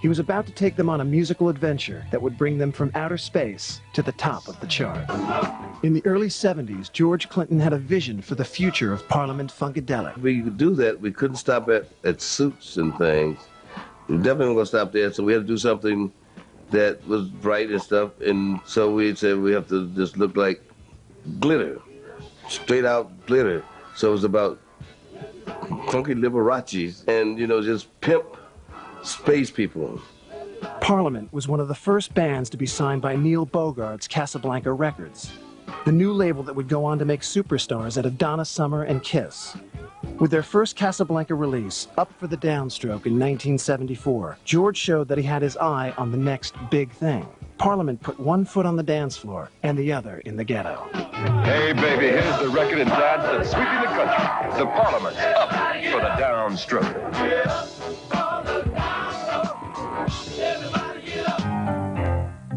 He was about to take them on a musical adventure that would bring them from outer space to the top of the chart. In the early 70s, George Clinton had a vision for the future of Parliament Funkadelic. We could do that. We couldn't stop at suits and things. We definitely weren't going to stop there, so we had to do something that was bright and stuff. And so we said we have to just look like glitter, straight out glitter. So it was about funky Liberace's and, you know, just pimp space people. Parliament was one of the first bands to be signed by Neil Bogart's Casablanca Records, the new label that would go on to make superstars out of Donna Summer and Kiss. With their first Casablanca release, Up for the Downstroke in 1974, George showed that he had his eye on the next big thing. Parliament put one foot on the dance floor and the other in the ghetto. Hey, baby, here's the record and dance that's sweeping the country. The Parliament's Up for the Downstroke.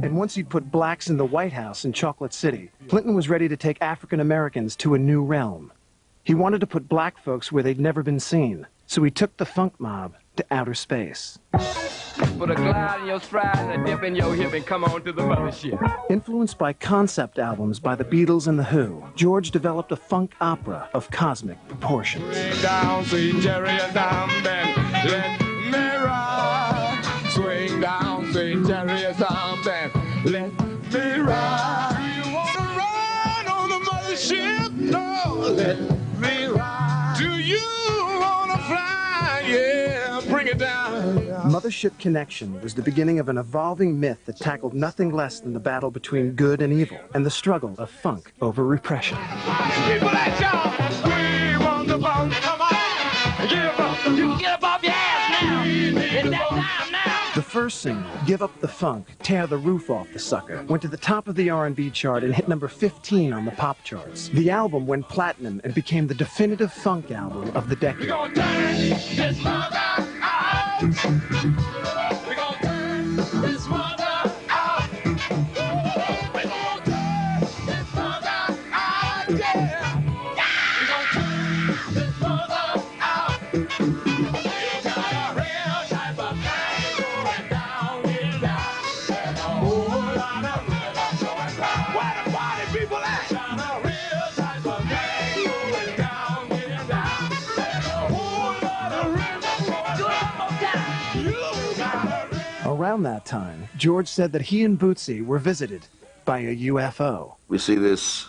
And once he'd put blacks in the White House in Chocolate City, Clinton was ready to take African Americans to a new realm. He wanted to put black folks where they'd never been seen, so he took the funk mob to outer space. Put a glide in your stride and a dip in your hip and come on to the mothership. Influenced by concept albums by the Beatles and The Who, George developed a funk opera of cosmic proportions. Swing down, sweet chariot down, then let me ride. Swing down, sweet chariot down, then let me ride. You wanna ride on the mothership? No, let me ride. Do you wanna fly? Yeah, bring it down. Mothership Connection was the beginning of an evolving myth that tackled nothing less than the battle between good and evil and the struggle of funk over repression. People at y'all, we want the funk, come on, give up. You get up off your ass now. It's that time now. The first single, Give Up the Funk, Tear the Roof Off the Sucker, went to the top of the R&B chart and hit number 15 on the pop charts. The album went platinum and became the definitive funk album of the decade. We gonna turn this mother out. We gonna turn this mother out. We gonna turn this mother out, yeah. We gonna turn this mother out. You got a real type of thing going down, getting down. There's a whole lot of rhythm going down. Where the party people at? Got a real type of thing going down, getting down. There's a whole lot of rhythm going down. You got a real. Around that time, George said that he and Bootsie were visited by a UFO. We see this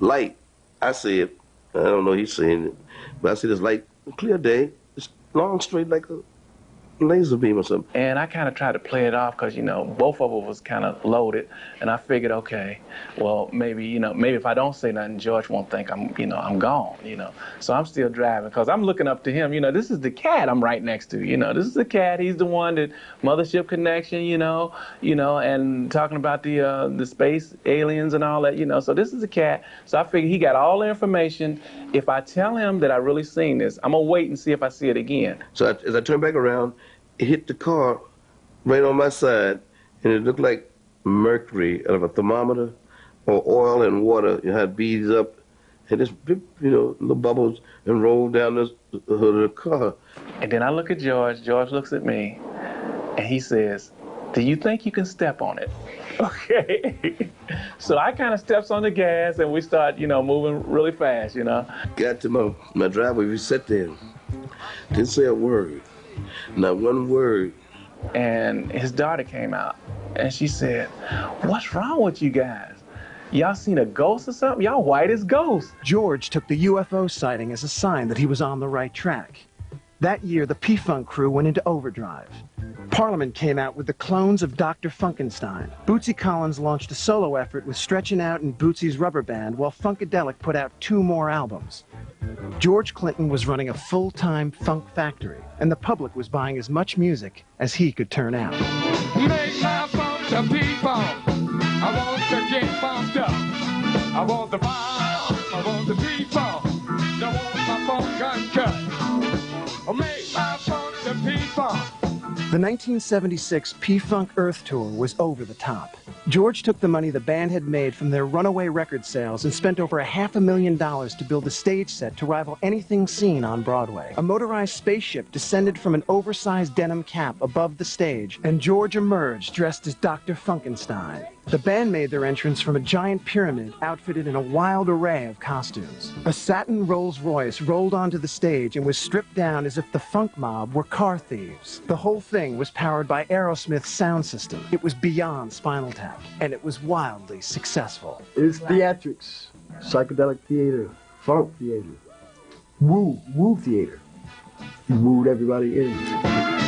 light. I see it. I don't know he's seeing it. But I see this light, clear day. It's long, straight like a laser beam or something. And I kind of tried to play it off because, you know, both of them was kind of loaded. And I figured, okay, well, maybe, you know, maybe if I don't say nothing, George won't think I'm, you know, I'm gone, you know. So I'm still driving because I'm looking up to him. You know, this is the cat I'm right next to. You know, this is the cat. He's the one that Mothership Connection, you know, and talking about the space aliens and all that, you know. So this is the cat. So I figured he got all the information. If I tell him that I really seen this, I'm going to wait and see if I see it again. So as I turn back around, it hit the car right on my side, and it looked like mercury out of a thermometer or oil and water. You had beads up, and this, you know, little bubbles, and rolled down the hood of the car. And then I look at George. George looks at me, and he says, "Do you think you can step on it?" Okay. So I kind of steps on the gas, and we start, you know, moving really fast, you know. Got to my driveway, we sat there, didn't say a word. Not one word. And his daughter came out, and she said, "What's wrong with you guys? Y'all seen a ghost or something? Y'all white as ghosts." George took the UFO sighting as a sign that he was on the right track. That year, the P-Funk crew went into overdrive. Parliament came out with the clones of Dr. Funkenstein. Bootsie Collins launched a solo effort with Stretchin' Out and Bootsie's Rubber Band, while Funkadelic put out 2 more albums. George Clinton was running a full-time funk factory, and the public was buying as much music as he could turn out. Make my funk to P-Funk. I want to get funked up. I want the funk. I want the P-Funk. I want my funk uncut. Make my funk to P-Funk. The 1976 P-Funk Earth Tour was over the top. George took the money the band had made from their runaway record sales and spent over $500,000 to build a stage set to rival anything seen on Broadway. A motorized spaceship descended from an oversized denim cap above the stage, and George emerged dressed as Dr. Funkenstein. The band made their entrance from a giant pyramid outfitted in a wild array of costumes. A satin Rolls Royce rolled onto the stage and was stripped down as if the funk mob were car thieves. The whole thing was powered by Aerosmith's sound system. It was beyond Spinal Tap, and it was wildly successful. It's theatrics, psychedelic theater, funk theater, woo theater. You wooed everybody in.